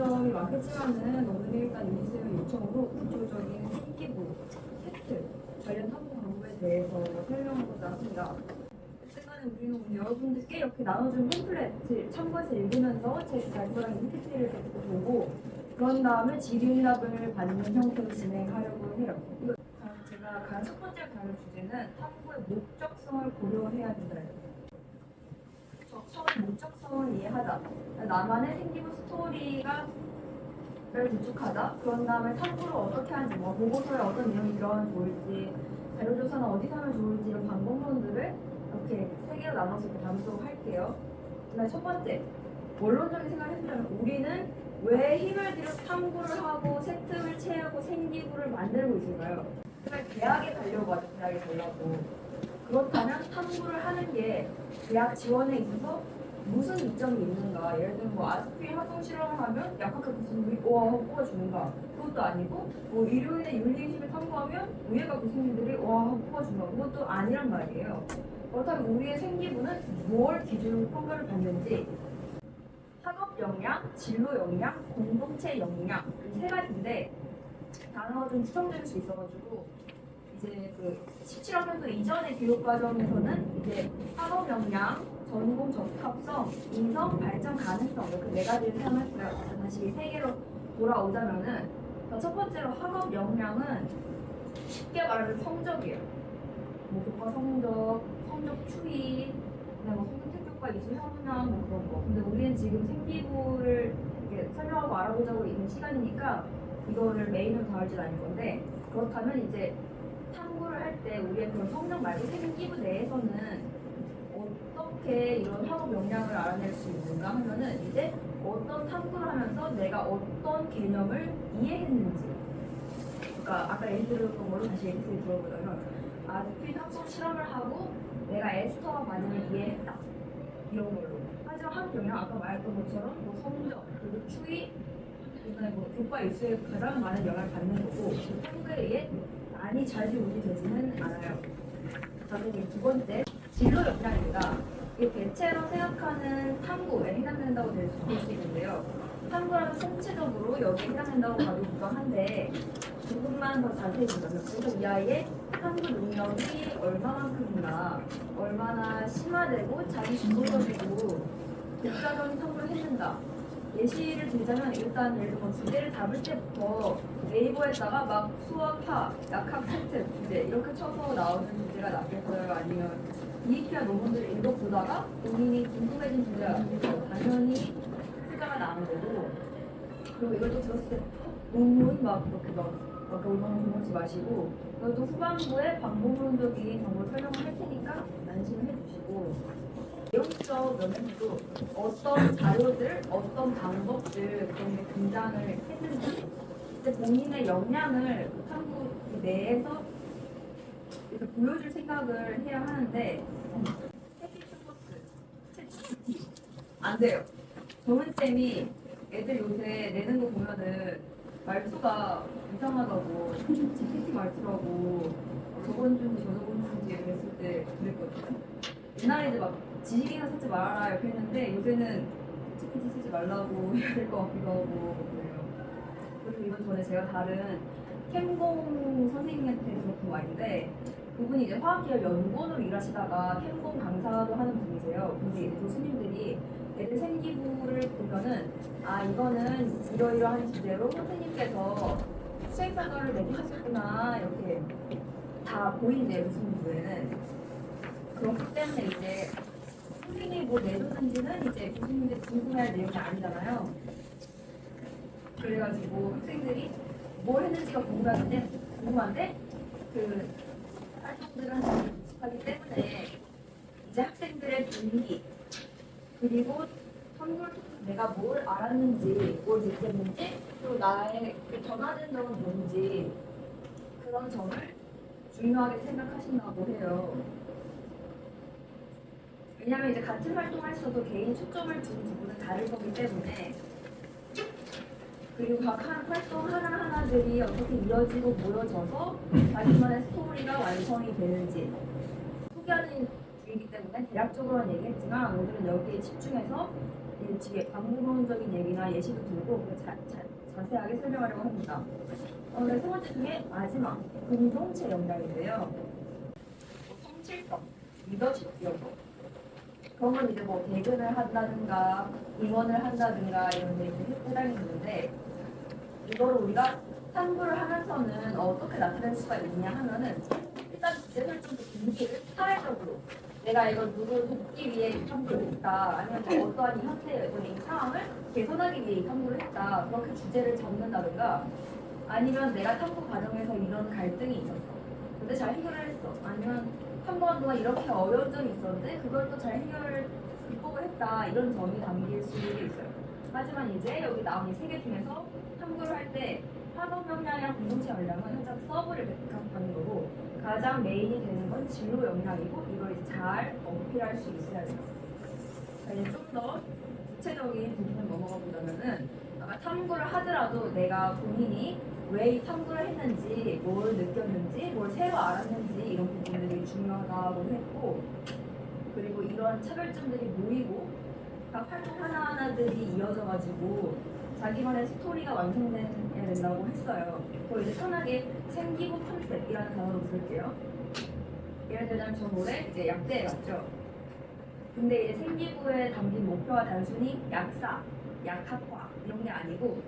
점이 많겠지만은 오늘 일단 유니쌤의 요청으로 구조적인 생기부, 세트, 관련 탐구 방법에 대해서 설명하고자 합니다. 일단은 우리는 오늘 여러분들께 이렇게 나눠준 팸플렛을 참고해서 읽으면서 제 발표랑 PPT를 계속 보고 그런 다음에 질의응답을 받는 형태로 진행하려고 해요. 제가 가장 첫 번째 다룰 주제는 탐구의 목적성을 고려해야 된다. 처음 목적성을 이해하자. 나만의 생기부 스토리를 구축하자. 그런 다음에 탐구를 어떻게 하는지, 뭐 보고서에 어떤 내용이 들어가면 좋을지, 자료조사는 어디서 하면 좋을지 이런 방법론들을 이렇게 세 개로 나눠서 이렇게 다루도록 할게요. 그다음에 첫 번째, 원론적인 생각을 해보자면 우리는 왜 힘을 들여 탐구를 하고 세트를 채우고 생기부를 만들고 있을까요? 대학에 가려고 하죠. 대학에 가려고. 그렇다면 탐구를 하는 게 대학 지원에 있어서 무슨 이점이 있는가? 예를 들면 뭐 아스피린 활성 실험을 하면 약학회 교수님이 와 뽑아주는가? 그것도 아니고 뭐 일요일에 윤리심을 탐구하면 의예과 교수님들이 와 뽑아주는가? 그것도 아니란 말이에요. 그렇다면 우리의 생기부는 뭘 기준으로 평가를 받는지 학업 역량, 진로 역량, 공동체 역량 이 세 가지인데 단어가 좀 치명적일 수 있어가지고 이제 그 17학년도 이전의 교육 과정에서는 이제 학업 역량, 전공 적합성, 인성, 발전 가능성 이렇게 네 가지를 사용했어요. 다시 세 개로 돌아오자면은 첫 번째로 학업 역량은 쉽게 말하면 성적이에요. 뭐 교과 성적, 성적 추이, 그다음에 뭐 성적 특격과 이수 현황 뭐 그런 거. 근데 우리는 지금 생기부를 이렇게 설명하고 알아보자고 있는 시간이니까 이거를 메인으로 다룰진 않을 건데 그렇다면 이제 탐구를 할 때 우리의 그런 성적 말고 생기부 내에서는 어떻게 이런 학업 역량을 알아낼 수 있는가 하면은 이제 어떤 탐구를 하면서 내가 어떤 개념을 이해했는지 그러니까 아까 예를 들었던 걸로 다시 예를 들어보자면 아스피린 합성 실험을 하고 내가 에스터와 반응을 이해했다 이런 걸로 하지만 학업 역량 아까 말했던 것처럼 뭐 성적 그리고 추이 그다음에 뭐 교과 이수에 가장 많은 영향을 받는 거고 그 탐구에 의해 많이 좌지우지되지는 않아요. 그리고 두 번째, 진로 역량입니다. 이게 대체로 생각하는 탐구에 해당된다고 볼 수 있는데요. 탐구라면 총체적으로 여기에 해당된다고 봐도 무방한데 조금만 더 자세히 보자면 그래서 이 아이의 탐구 능력이 얼마만큼이나 얼마나 심화되고 자기 주도적이고 독자적인 탐구를 했는가 예시를 들자면 일단 예를 들면 주제를 잡을 때부터 네이버에다가 막 수학파, 약학 세트 주제 이렇게 쳐서 나오는 주제가 낫겠어요? 아니면 이익피한 논문들을 읽어보다가 본인이 궁금해진 주제가 낫겠어요? 당연히 후자가 나온 거고 그리고 이걸 또 들었을 때 논문 막 그렇게 막 얼마나 공부하지 마시고 또 후반부에 방법론적인 정보를 설명을 할 테니까 안심을 해주시고 내용적 면에서도 어떤 자료들, 어떤 방법들 그런 게 등장을 했는지 이제 본인의 역량을 그 탐구 내에서 이렇게 보여줄 생각을 해야 하는데 챗GPT 안 돼요. 정은쌤이 애들 요새 내는 거 보면은 말투가 이상하다고 GPT 말투라고 저번 주인지 저저번 주인지 그랬을 때 그랬거든요. 옛날에 이제 막 지식인을 쓰지 말아라 이렇게 했는데 요새는 GPT 쓰지 말라고 해야 될 것 같기도 하고 그래요. 그리고 이번 전에 제가 다른 캠공 선생님한테 들었던 말인데 그분이 이제 화학계열 연구원으로 일하시다가 캠공 강사도 하는 분이세요. 근데 이제 교수님들이 애들 생기부를 보면은 아 이거는 이러이러한 주제로 선생님께서 수행평가를 내리셨구나 이렇게 다 보이는데요 교수님들은. 그렇기 때문에 이제 선생님이 뭐 내줬는지는 이제 교수님들이 궁금해할 내용이 아니잖아요. 그래가지고 학생들이 뭘 했는지가 궁금한데 그 활동들을 하는 익숙하기 때문에 이제 학생들의 분위기 그리고 선물 내가 뭘 알았는지 뭘 느꼈는지 또 나의 그 변화된 점은 뭔지 그런 점을 중요하게 생각하신다고 해요. 왜냐하면 이제 같은 활동을 했어도 개인 초점을 둔 부분은 다를 거기 때문에 그리고 각 활동 하나하나들이 어떻게 이어지고 모여져서 자기만의 스토리가 완성이 되는지 소개하는 이기 때문에 대략적으로는 얘기했지만 오늘은 여기에 집중해서 이 뒤에 방문론적인 얘기나 예시도 들고 자세하게 설명하려고 합니다. 네, 세 번째 중에 마지막 공동체 역량인데요. 성실성, 리더십 이런 거. 그런 건 이제 뭐 대근을 한다든가 임원을 한다든가 이런 데 해당이 있는데 이거를 우리가 탐구를 하면서는 어떻게 나타낼 수가 있냐 하면은 일단 주제 설정도 분기를 사회적으로 내가 이걸 누구를 돕기 위해 탐구를 했다 아니면 뭐 어떠한 이 현재의 이 상황을 개선하기 위해 이 탐구를 했다 그렇게 주제를 잡는다든가 아니면 내가 탐구 과정에서 이런 갈등이 있었어 근데 잘 해결을 했어 아니면 탐구한 동안 이렇게 어려운 점이 있었는데 그걸 또 잘 해결을 극복을 했다 이런 점이 담길 수도 있어요 하지만 이제 여기 나온 이 세 개 중에서 탐구를 할 때 학업 역량이랑 공동체 역량은 살짝 서브를 백합하는 거고 가장 메인이 되는 건 진로 역량이고 이걸 이제 잘 어필할 수 있어야 돼요. 이제 좀 더 구체적인 부분을 넘어가 보자면은 아까 탐구를 하더라도 내가 본인이 왜 이 탐구를 했는지, 뭘 느꼈는지, 뭘 새로 알았는지 이런 부분들이 중요하다고 했고 그리고 이런 차별점들이 모이고 각 활동 하나하나들이 이어져가지고 자기만의 스토리가 완성돼야 된다고 했어요. 그걸 이제 편하게 생기부 컨셉이라는 단어로 부를게요. 예를 들자면 저 노래 이제 약대에 맞죠. 근데 이제 생기부에 담긴 목표가 단순히 약사, 약학화 이런 게 아니고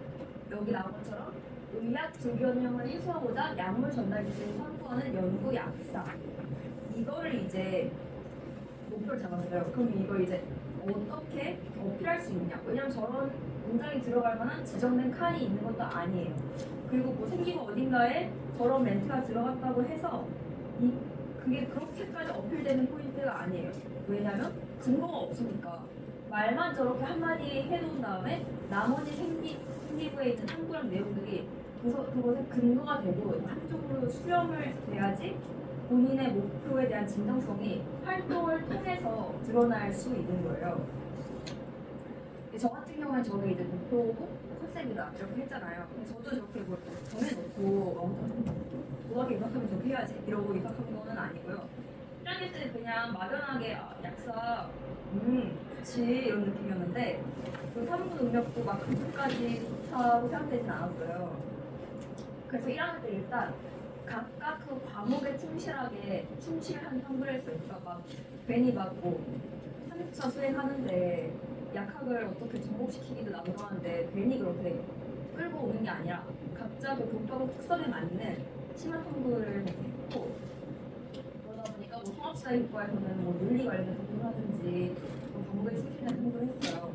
여기 나온 것처럼 의학 불균형을 해소하고자 약물 전달 기술을 선구하는 연구 약사 이거를 이제 목표를 잡았어요. 그럼 이걸 이제 어떻게 어필할 수 있냐? 왜냐면 저런 문장이 들어갈 만한 지정된 칸이 있는 것도 아니에요. 그리고 뭐 생기고 어딘가에 저런 멘트가 들어갔다고 해서 그게 그렇게까지 어필되는 포인트가 아니에요. 왜냐면 근거가 없으니까. 말만 저렇게 한마디 해놓은 다음에 나머지 생기부에 있는 탐구랑 내용들이 그것에 근거가 되고 한쪽으로 수렴을 돼야지 본인의 목표에 대한 진정성이 활동을 통해서 드러날 수 있는 거예요. 저 같은 경우는 저는 이제 목표고 컨셉이다 이렇게 했잖아요. 저도 저렇게 뭐 정해놓고 고등학교 입학하면 저렇게 해야지 이러고 입학한 거는 아니고요. 1학년 때 그냥 막연하게 약사 그치 이런 느낌이었는데 그 탐구 능력도 막 그렇게까지 좋다고 생각되진 않았어요. 그래서 1학년 때 일단 각각 그 과목에 충실한 탐구를 했어요. 그러니까 막 괜히 막뭐 3주차 수행하는데 약학을 어떻게 접목시키기도 나쁘고 하는데 괜히 그렇게 끌고 오는 게 아니라 각자 그 교과목 특성에 맞는 심화 탐구를 했고 그러다 보니까 뭐 통합사회과에서는 뭐 윤리 관련된 탐구를 하든지 뭐 과목에 충실한 탐구를 했어요.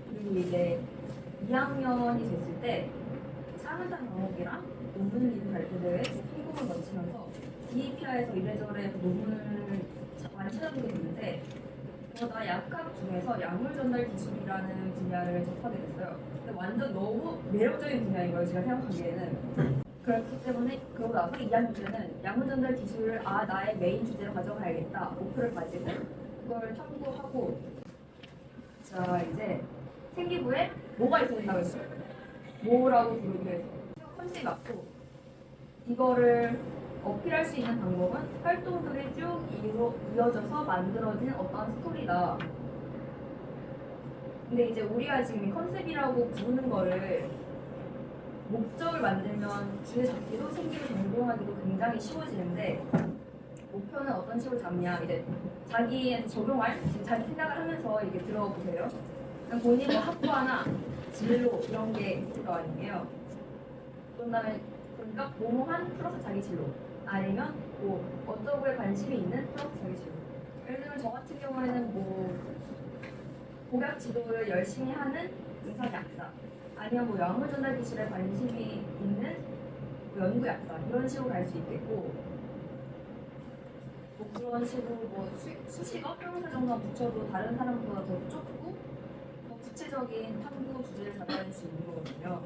그리고 이제 2학년이 됐을 때 사문단 과목이랑 논문 리뷰 발표대회 탐구를 거치면서 DEPR에서 이래저래 논문을 많이 찾아보게 됐는데 나 약학 중에서 약물 전달 기술이라는 분야를 접하게 됐어요. 근데 완전 너무 매력적인 분야인 거예요, 제가 생각하기에는. 그렇기 때문에 그러고 나서 2학년 때는 약물 전달 기술을 나의 메인 주제로 가져가야겠다 목표를 가지고 그걸 탐구하고 자 이제 생기부에 뭐가 있어야 된다고 했어요. 뭐라고 부르기로 해서 컨셉이 맞고 이거를 어필할 수 있는 방법은 활동들이 쭉 이어져서 만들어진 어떤 스토리다. 근데 이제 우리가 지금 이 컨셉이라고 부르는 거를 목적을 만들면 주제 잡기도 생기를 전공하기도 굉장히 쉬워지는데 목표는 어떤 식으로 잡냐 이제 자기한테 적용할 자기 생각을 하면서 이게 들어보세요. 본인 뭐 학과나 진로 이런 게 있을 거 아니에요. 그다음에 그러니까 뭐뭐한 플러스 자기 진로 아니면 뭐 어떤 거에 관심이 있는 플러스 자기 진로. 예를 들면 저 같은 경우에는 뭐 복약 지도를 열심히 하는 의사 약사 아니면 뭐 약물 전달 기술에 관심이 있는 뭐 연구 약사 이런 식으로 갈 수 있겠고 뭐 그런 식으로 뭐 수식어 형용사 정도만 붙여도 다른 사람보다 더 좁고 더 구체적인 탐구 주제를 잡아낼 수 있는 거거든요.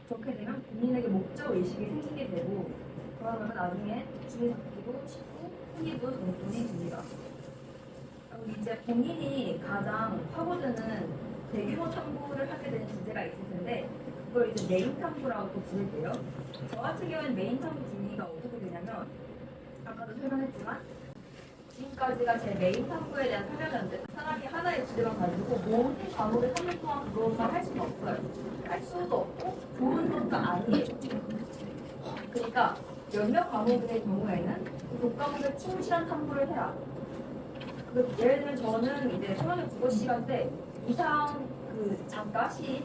그렇게 되면 본인에게 목적 의식이 생기게 되고 그러면 나중에 주제 잡기도 쉽고 흥미도 전통이 됩니다. 그리고 이제 본인이 가장 파고드는 대규모 탐구를 하게 되는 주제가 있을 텐데 그걸 이제 메인 탐구라고 또 부를게요. 저 같은 경우에는 메인 탐구 분위기가 어떻게 되냐면 아까도 설명했지만 지금까지가 제 메인 탐구에 대한 설명이었는데 사람이 하나의 주제만 가지고 모든 과목을 3년 동안 그것만 할 수는 없어요. 할 수도 없고 좋은 것도 아니에요. 그러니까 몇몇 과목의 경우에는 그 교과목에 충실한 탐구를 해라. 예를 들면 저는 이제 초등학교 국어 시간 때 이상 그 작가 시의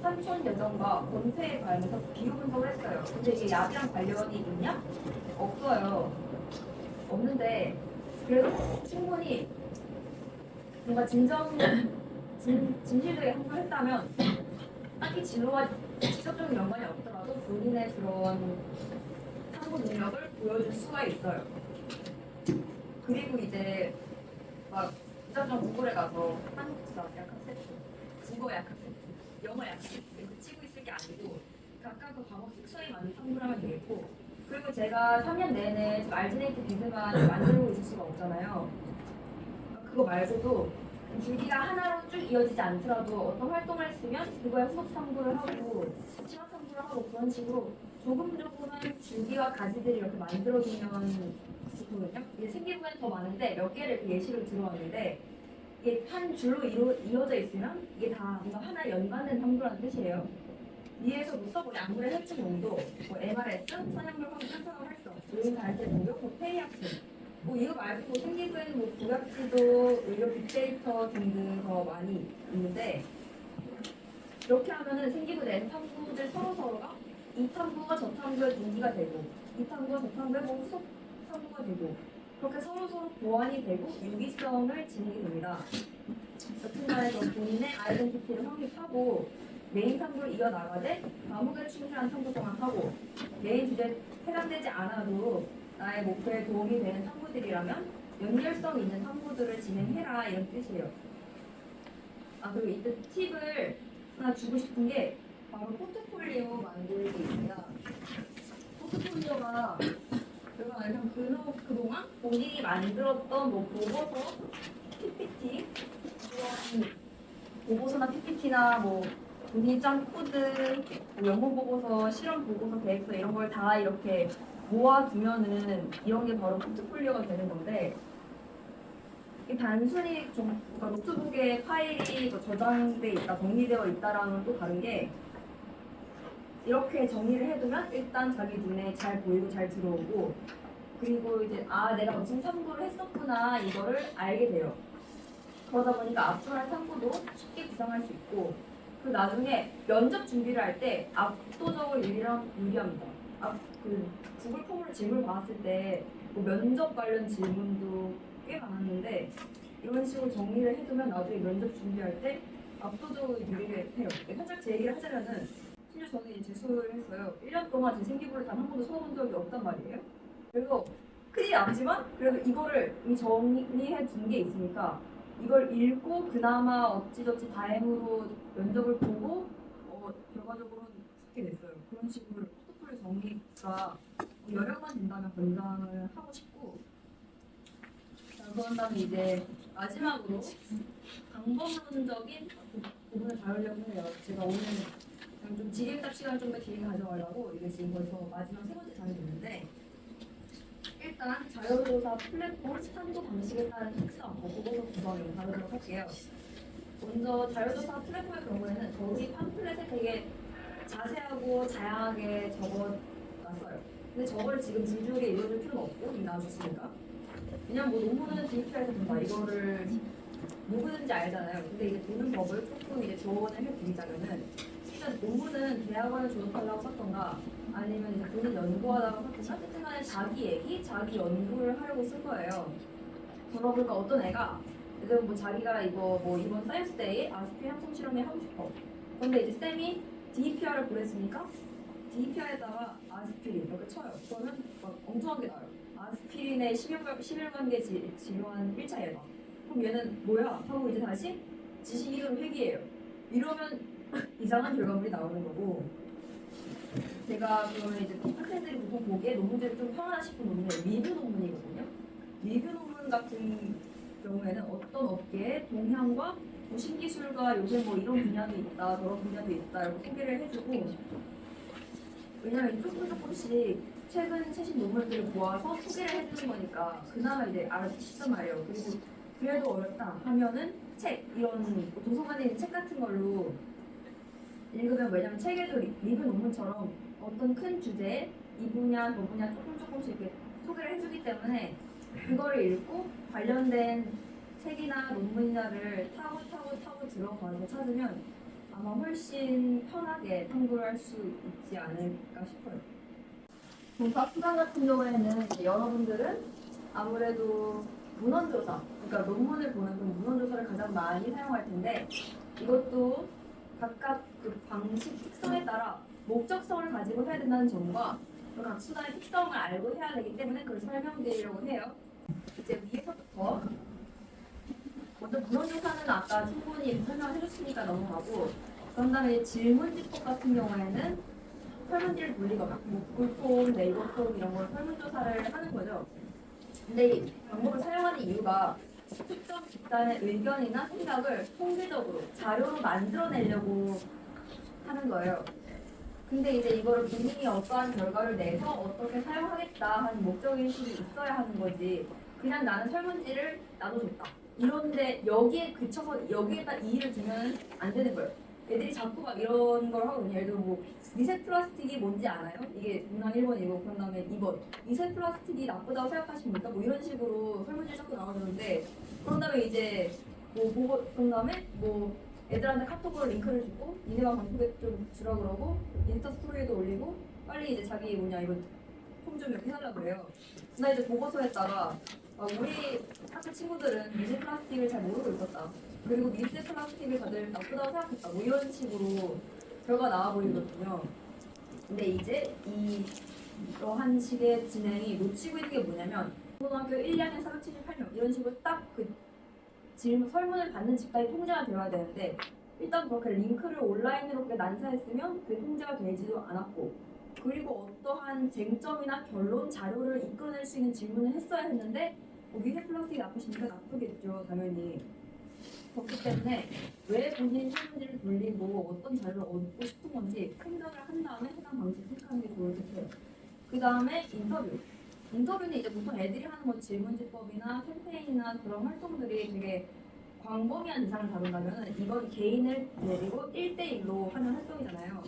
산촌 예전과 권태에 관해서 비교 분석을 했어요. 근데 이게 야기랑 관련이 있냐? 없어요. 없는데 그래도 충분히 뭔가 진실되게 한걸 했다면 딱히 진로와 직접적인 연관이 없더라도 본인의 그런 탐구 능력을 보여줄 수가 있어요. 그리고 이제 막 무작정 구글에 가서 한국사 약학 세트, 국어 약학 세트, 영어 약학 세트 이렇게 치고 있을 게 아니고 각각 그 과목 특성에 맞는 탐구를 하면 되겠고 그리고 제가 3년 내내 지금 알지네이트 비드만 만들고 있을 수가 없잖아요. 그거 말고도 줄기가 하나로 쭉 이어지지 않더라도 어떤 활동을 했으면 그거에 후속 탐구를 하고 심화 탐구를 하고 그런 식으로 조금은 줄기와 가지들이 이렇게 만들어지면 좋거든요. 이게 생기부에는 더 많은데 몇 개를 이렇게 예시로 들어왔는데 이게 한 줄로 이어져 있으면 이게 다 뭔가 하나에 연관된 탐구라는 뜻이에요. 위에서 써보니 아무리 해충 농도, 뭐 MRS, 선형물 확인, 산성을 활성, 조인 발제 목욕, 뭐 페이학습 뭐 이거 말고 생기부에는 뭐 부각지도, 의료 빅데이터 등등 더 많이 있는데 이렇게 하면은 생기부 내 탐구들 서로가 이 탐구가 저 탐구의 동기가 되고 이 탐구가 저 탐구의 뭐 후속 탐구가 되고 그렇게 서로 보완이 되고 유기성을 지니게 됩니다. 여튼간에 본인의 아이덴티티를 확립하고 메인 탐구를 이어나가되 과목에 충실한 탐구 동안 하고 메인 주제에 해당되지 않아도 나의 목표에 도움이 되는 탐구들이라면 연결성 있는 탐구들을 진행해라 이런 뜻이에요. 아 그리고 이때 팁을 하나 주고 싶은 게 바로 포트폴리오 만들기입니다. 포트폴리오가 그냥 그동안 본인이 만들었던 뭐 보고서, PPT 그런 보고서나 PPT나 뭐 본인 짠 코드, 뭐 연구 보고서, 실험 보고서, 계획서 이런 걸 다 이렇게 모아두면은 이런 게 바로 포트폴리오가 되는 건데 이게 단순히 좀 그러니까 노트북에 파일이 저장돼 있다, 정리되어 있다랑은 또 다른 게 이렇게 정리를 해두면 일단 자기 눈에 잘 보이고 잘 들어오고 그리고 이제 아 내가 무슨 탐구를 했었구나 이거를 알게 돼요. 그러다 보니까 앞으로의 탐구도 쉽게 구상할 수 있고 그 나중에 면접 준비를 할 때 압도적으로 유리합니다. 그 구글 폼으로 질문을 받았을 때뭐 면접 관련 질문도 꽤 많았는데 이런 식으로 정리를 해두면 나중에 면접 준비할 때 압도적으로 유리해요. 살짝 제 얘기를 하자면은 심지어 저는 이제 재수를 했어요. 1년 동안 제 생기부를 단 한 번도 써본 적이 없단 말이에요. 그래서 크지 않지만 그래도 이거를 이미 정리해 둔 게 있으니까 이걸 읽고 그나마 어찌저찌 다행으로 면접을 보고 결과적으로는 붙게 됐어요. 그런 식으로 포트폴리오 정리가 여러 번 된다면 권장을 하고 싶고 자, 그런 다음에 이제 마지막으로 방법론적인 부분을 다루려고 해요. 제가 오늘 좀 질의응답 시간 좀 더 길게 가져가려고 이게 지금 벌써 마지막 세 번째 장이 됐는데 일단 자료조사 플랫폼 산도 방식에 따른 특성, 보고서 구성을 다루도록 할게요. 먼저 자료조사 플랫폼의 경우에는 거기 팜플렛에 되게 자세하고 다양하게 적어놨어요. 근데 저거를 지금 줄줄이 읽어줄 필요는 없고 이미 나와줬으니까. 왜냐면 뭐 논문은 DPR에서 본다 이거를 누구든지 알잖아요. 근데 이제 보는 법을 조금 이제 조언을 해드리자면은 일단 논문은 대학원을 졸업하려고 썼던가 아니면 이제 본인 연구하다가 썼던가 어쨌든 간에 자기 얘기, 자기 연구를 하려고 쓴 거예요. 그러다 보니까 어떤 애가 예를 뭐 자기가 이거 뭐 이번 사이언스데이에 아스피 향성 실험이 하고 싶어. 근데 이제 쌤이 DPR을 보냈으니까 DPR에다가 아스피린 이렇게 쳐요. 그러면 막 엉뚱한 게 나와요. 아스피린의 11관계 질환 1차 예방. 그럼 얘는 뭐야? 하고 이제 다시 지식 이론을 회귀해요. 이러면 이상한 결과물이 나오는 거고 제가 그러면 이제 학생들이 보통 보기에 논문들이 좀 평하나 싶은 논문이 리뷰 논문이거든요. 리뷰 논문 같은 경우에는 어떤 업계의 동향과 뭐 신기술과 요새 뭐 이런 분야도 있다 저런 분야도 있다 이렇게 소개를 해주고 왜냐면 조금씩 최근 최신 논문들을 모아서 소개를 해주는 거니까 그나마 이제 알아듣단 말이에요. 그리고 그래도 어렵다 하면은 책, 이런 도서관에 있는 책 같은 걸로 읽으면, 왜냐면 책에도 리뷰 논문처럼 어떤 큰 주제에 이 분야, 저 분야 조금씩 이렇게 소개를 해주기 때문에 그거를 읽고 관련된 책이나 논문이나를 타고 들어가서 찾으면 아마 훨씬 편하게 탐구를 할 수 있지 않을까 싶어요. 동사 수강 같은 경우에는 이제 여러분들은 아무래도 문헌조사, 그러니까 논문을 보는 그 문헌조사를 가장 많이 사용할 텐데, 이것도 각각 그 방식 특성에 따라 목적성을 가지고 해야 된다는 점과 각 수단의 특성을 알고 해야 되기 때문에 그걸 설명드리려고 해요. 이제 위에서부터 먼저 문헌조사는 아까 충분히 설명해 줬으니까 넘어가고, 그런 다음에 질문지법 같은 경우에는 설문지를 돌리거나 뭐 구글 폼, 네이버 폼 이런 걸 설문조사를 하는 거죠. 근데 이 방법을 사용하는 이유가 특정 집단의 의견이나 생각을 통계적으로 자료로 만들어내려고 하는 거예요. 근데 이제 이거를 본인이 어떠한 결과를 내서 어떻게 사용하겠다 하는 목적의식이 있어야 하는 거지, 그냥 나는 설문지를 나눠줬다 이런데 여기에 그쳐서 여기에다 이의를 두면 안 되는 거예요. 애들이 자꾸 막 이런 걸 하거든요. 예를 들어 뭐 미세 플라스틱이 뭔지 알아요? 이게 문항 1번이고 그런 다음에 2번 미세 플라스틱이 나쁘다고 생각하십니까? 뭐 이런 식으로 설문지 자꾸 나오는데, 그런 다음에 이제 뭐 보고 그런 다음에 뭐 애들한테 카톡으로 링크를 주고 니네가 방송에 좀 주라 그러고 인스타 스토리에도 올리고 빨리 이제 자기 뭐냐 이거 폼 좀 이렇게 하려고 그래요. 근데 이제 보고서에다가 우리 학교 친구들은 미세 플라스틱을 잘 모르고 있었다. 그리고 미세 플라스틱을 다들 나쁘다고 생각했다. 뭐 이런 식으로 결과 나와버리거든요. 근데 이제 이러한 식의 진행이 놓치고 있는 게 뭐냐면, 고등학교 1학년 478명 이런 식으로 딱 그 질문 설문을 받는 집단이 통제가 되어야 되는데, 일단 그렇게 링크를 온라인으로 그렇게 난사했으면 그게 통제가 되지도 않았고, 그리고 어떠한 쟁점이나 결론 자료를 이끌어낼 수 있는 질문을 했어야 했는데 미세 플라스틱이 나쁘십니까? 나쁘겠죠, 당연히. 그렇기 때문에 왜 본인 설문지를 돌리고 어떤 자료를 얻고 싶은 건지 생각을 한 다음에 해당 방식을 택하는 게 좋을 것 같아요. 그 다음에 인터뷰. 인터뷰는 이제 보통 애들이 하는 뭐 질문지법이나 캠페인이나 그런 활동들이 되게 광범위한 이상을 다룬다면, 이건 개인을 데리고 1대1로 하는 활동이잖아요.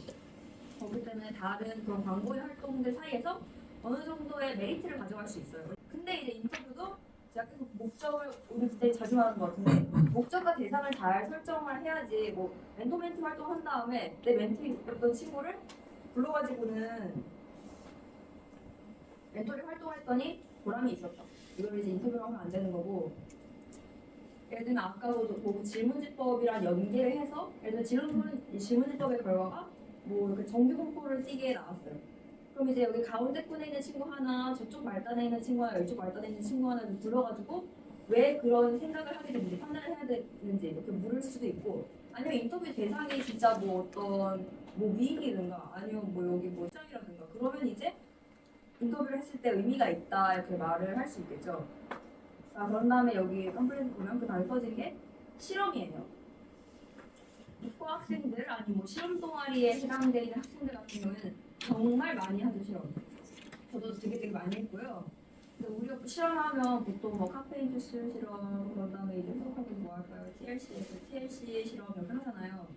그렇기 때문에 다른 그런 광고의 활동들 사이에서 어느 정도의 메리트를 가져갈 수 있어요. 근데 이제 인터뷰도 제가 계속 목적을, 우리 그때 자주 말하는 것 같은데, 목적과 대상을 잘 설정을 해야지. 뭐 멘토 활동 한 다음에 내 멘토였던 친구를 불러가지고는 멘토를 활동했더니 보람이 있었다, 이걸 이제 인터뷰를 하면 안 되는 거고, 예를 들면 아까 보고 질문지법이랑 연계를 해서 예를 들면 질문지법의 결과가 뭐 이렇게 정규 공포를 띠게 나왔어요. 그럼 이제 여기 가운데 꾼에 있는 친구 하나, 저쪽 말단에 있는 친구 하나, 이쪽 말단에 있는 친구 하나를 불러가지고 왜 그런 생각을 하게 되는지, 판단을 해야 되는지 이렇게 물을 수도 있고, 아니면 인터뷰 대상이 진짜 뭐 어떤 뭐 위인이든가 아니면 뭐 여기 뭐 시장이라든가, 그러면 이제 인터뷰를 했을 때 의미가 있다 이렇게 말을 할 수 있겠죠. 자, 그런 다음에 여기 팜플렛 보면 그 다음에 써진 게 실험이에요. 이과 학생들 아니면 뭐 실험 동아리에 해당되는 학생들 같은 경우는 정말 많이 하죠, 실험. 저도 되게 많이 했고요. 근데 우리가 실험하면 보통 뭐 카페인 주스 실험, 그런 다음에 이제 수업하면 뭐 할까요? TLC 실험 이렇게 하잖아요.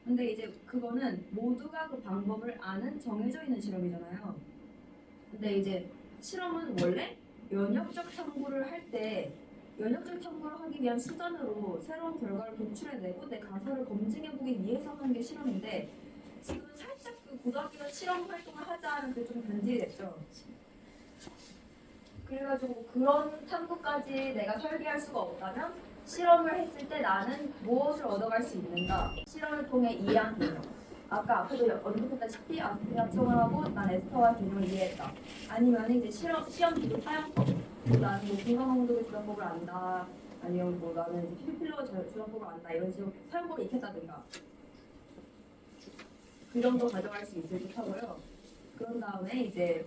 근데 이제 그거는 모두가 그 방법을 아는 정해져 있는 실험이잖아요. 근데 이제 실험은 원래 면역적 탐구를 할 때 면역적 탐구를 하기 위한 수단으로 새로운 결과를 도출해내고 내 가설을 검증해보기 위해서 하는 게 실험인데, 지금 살짝 그 고등학교 실험 활동을 하자 하는 게 좀 변질이 됐죠. 그래가지고 그런 탐구까지 내가 설계할 수가 없다면 실험을 했을 때 나는 무엇을 얻어갈 수 있는가? 실험을 통해 이해한 개념. 아까 앞에도 언급했다시피 아스피라청을 하고 난 에스터와 개념을 이해했다. 아니면 이제 시험 기도 사용법. 뭐 나는 뭐 분광농도의 주관법을 안다. 아니면 뭐 나는 이제 피부필러 주관법을 안다. 이런 식으로 사용법을 익혔다든가. 그런 거 가져갈 수 있을 듯하고요. 그런 다음에 이제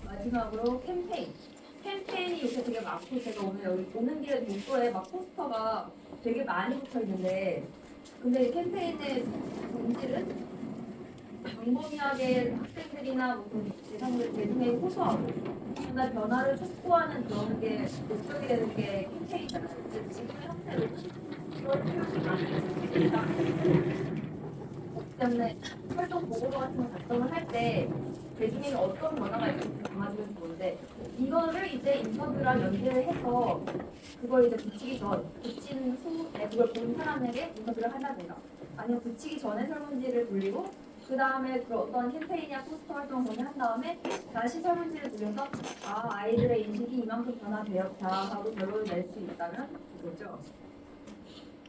마지막으로 캠페인이 요새 되게 많고, 제가 오늘 여기 오는 길에 목도에 막 포스터가 되게 많이 붙어 있는데, 근데 캠페인의 본질은 광범위하게 학생들이나 무슨 대중에게 호소하고 그다음 변화를 촉구하는 그런 게 목적이 되는 게 캠페인이잖아요. 근데 지금의 형태로는 그런 표현이 많이 있습니다. 그렇기 때문에 활동 보고서 같은 거 작성을 할 때 대중에게 어떤 변화가 있을지 담아주면 좋은데 이거를 이제 인터뷰랑 연계를 해서 그걸 이제 붙이기 전, 붙인 후에 그걸 본 사람에게 인터뷰를 한다든가 아니면 붙이기 전에 설문지를 돌리고 그 다음에 그 어떤 캠페인이나 포스터 활동을 한 다음에 다시 설문지를 돌려서 아이들의 인식이 이만큼 변화되었다 하고 결론을 낼 수 있다면 그거죠.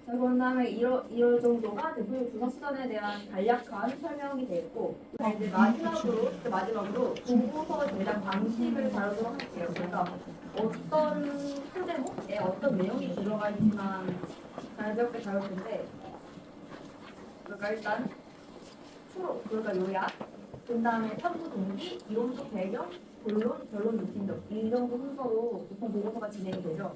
자, 그런 다음에 이럴 정도가 대표적 조사 수단에 대한 간략한 설명이 되고 이제 마지막으로 공고서 제작 방식을 다루도록 할게요. 그러니까 어떤 소제목에 어떤 내용이 들어가 있지만 가볍게 다룰 텐데 그러니까 일단 수로 그러니까 요약 그 다음에 탐구 동기, 이론적 배경, 본론, 결론, 느낀적 이 정도 순서로 보통 보고서가 진행이 되죠.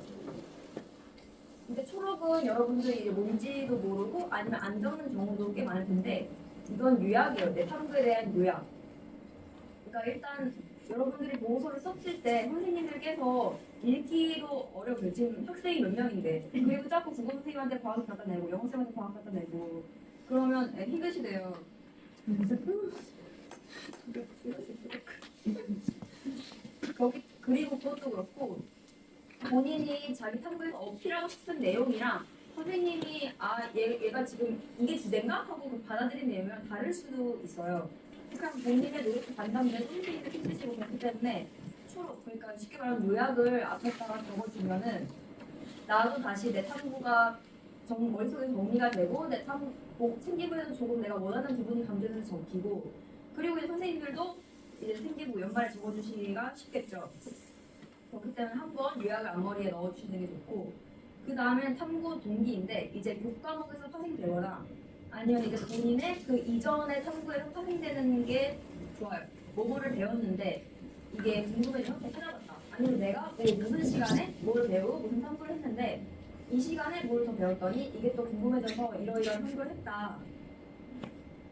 근데 초록은 여러분들이 이제 뭔지도 모르고 아니면 안 적는 경우도 꽤 많을 텐데 이건 요약이에요. 내 탐구에 대한 요약. 그러니까 일단 여러분들이 보고서를 썼을 때 선생님들께서 읽기도 어려워요. 지금 학생이 몇 명인데 그리고 자꾸 국어 선생님한테 방학 갖다 내고 영어 선생님한테 방학 갖다 내고 그러면 힘드시대요. 그리고 그것도 그렇고 본인이 자기 탐구에서 어필하고 싶은 내용이랑 선생님이 얘가 지금 이게 주제인가? 하고 받아들인 내용이랑 다를 수도 있어요. 그러니까 본인의 노력도 반감되고 선생님이 힘드시고 그렇기 때문에 초록 그러니까 쉽게 말하면 요약을 앞에다가 적어주면은 나도 다시 내 탐구가 머릿속에 정리가 되고 내 탐구 생기부에서 조금 내가 원하는 부분이 감정에서 적히고 그리고 이제 선생님들도 이제 생기부 연말에 적어주시기가 쉽겠죠. 그렇기 때문에 한번 요약을 앞머리에 넣어주시는 게 좋고 그 다음엔 탐구 동기인데 이제 교과목에서 파생되거나 아니면 이제 본인의 그 이전의 탐구에서 파생되는 게 좋아요. 뭐뭐를 배웠는데 이게 궁금해서 찾아봤다. 아니면 내가 무슨 시간에 뭘 배우고 무슨 탐구를 했는데 이 시간에 뭘 더 배웠더니 이게 또 궁금해져서 이러이러한 탐구를 했다.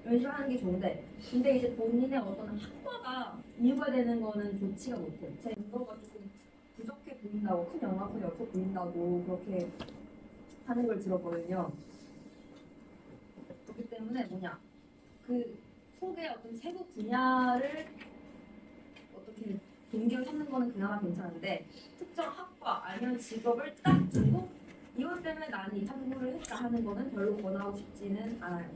이런 식으로 하는 게 좋은데 근데 이제 본인의 어떤 학과가 이유가 되는 거는 좋지가 못해요. 제 문서가 조금 부족해 보인다고 큰 영향력이 없어 보인다고 그렇게 하는 걸 들었거든요. 그렇기 때문에 그 속의 어떤 세부 분야를 어떻게 동기를 찾는 거는 그나마 괜찮은데 특정 학과 아니면 직업을 딱 주고 이것 때문에 나는 이 탐구를 했다 하는 거는 별로 권하고 싶지는 않아요.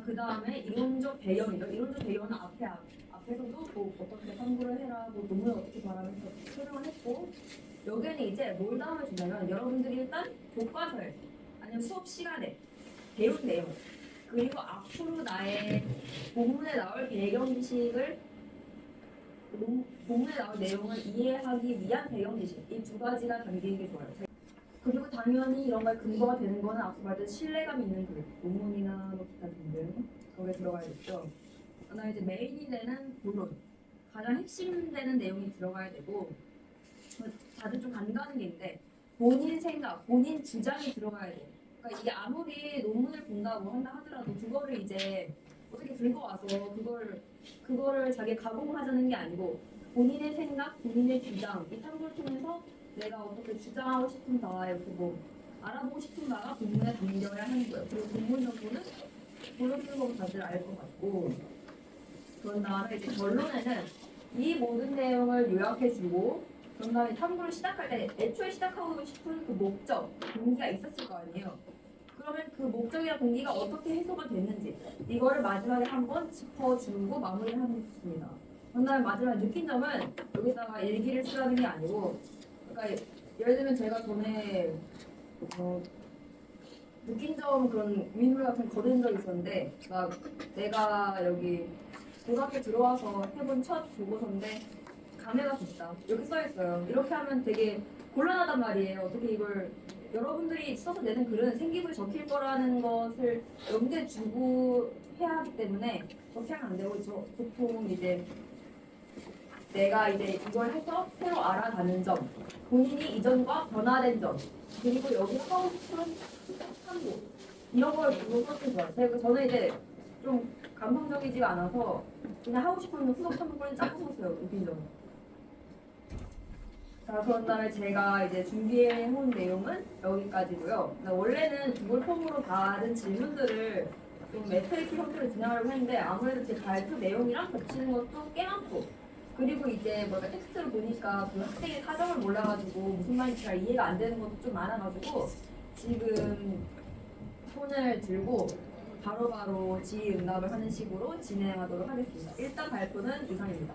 그 다음에 이론적 배경이죠. 이론적 배경은 앞에서도 뭐 어떻게 탐구를 해라, 뭐 논문을 어떻게 바라면서 설명을 했고 여기는 이제 뭘 담아주냐면 여러분들이 일단 교과서에 아니면 수업 시간에 배운 내용 그리고 앞으로 나의 본문에 나올 배경 지식을 본문에 나올 내용을 이해하기 위한 배경 지식 이 두 가지가 담기는 게 좋아요. 그리고 당연히 이런 걸 근거가 되는 거는 앞서 말했듯이 신뢰감 있는 글, 논문이나 뭐 기타 등등 거기에 들어가야겠죠. 그다음에 이제 메인이 되는 본론, 가장 핵심되는 내용이 들어가야 되고 다들 좀 간과하는 게 있는데 본인 생각, 본인 주장이 들어가야 돼요. 그러니까 이게 아무리 논문을 본다고 한다 하더라도 그거를 이제 어떻게 들고 와서 그거를 자기 가공하자는 게 아니고 본인의 생각, 본인의 주장 이 탐구를 통해서 내가 어떻게 주장하고 싶은 바와 이렇게 뭐 알아보고 싶은 바가 본문에 담겨야 하는 거예요. 그리고 본문 정보는 본론 쓰는 거 다들 알 것 같고 그런 다음에 이제 결론에는 이 모든 내용을 요약해주고 그런 다음에 탐구를 시작할 때 애초에 시작하고 싶은 그 목적, 동기가 있었을 거 아니에요. 그러면 그 목적이나 동기가 어떻게 해소가 됐는지 이거를 마지막에 한번 짚어주고 마무리를 하면 좋습니다. 그런 다음에 마지막에 느낀 점은 여기다가 일기를 쓰라는 게 아니고 그러니까 예를 들면 제가 전에 느낀 점 그런 위인물 같은 거 거둔 적이 있었는데 막 내가 여기 고등학교 들어와서 해본 첫 보고서인데 감회가 깊다 이렇게 써있어요. 이렇게 하면 되게 곤란하단 말이에요. 어떻게 이걸 여러분들이 써서 내는 글은 생기부에 적힐 거라는 것을 염두에 두고 해야 하기 때문에 그렇게 하면 안 되고 보통 이제 내가 이제 이걸 해서 새로 알아가는 점, 본인이 이전과 변화된 점, 그리고 여기 하고 싶은 탐구 이런 걸 주로 썼던 거예요. 저는 이제 좀 감성적이지가 않아서 그냥 하고 싶은 후속 탐구를 짜고 썼어요. 웃긴 점. 자, 그런 다음에 제가 이제 준비해온 내용은 여기까지고요. 원래는 구글 폼으로 받은 질문들을 좀 매트리크 형태로 진행하려고 했는데 아무래도 제 발표 내용이랑 겹치는 것도 꽤 많고, 그리고 이제 뭐가 텍스트로 보니까 그 학생의 사정을 몰라가지고 무슨 말인지 잘 이해가 안 되는 것도 좀 많아가지고 지금 손을 들고 바로바로 질의응답을 하는 식으로 진행하도록 하겠습니다. 일단 발표는 이상입니다.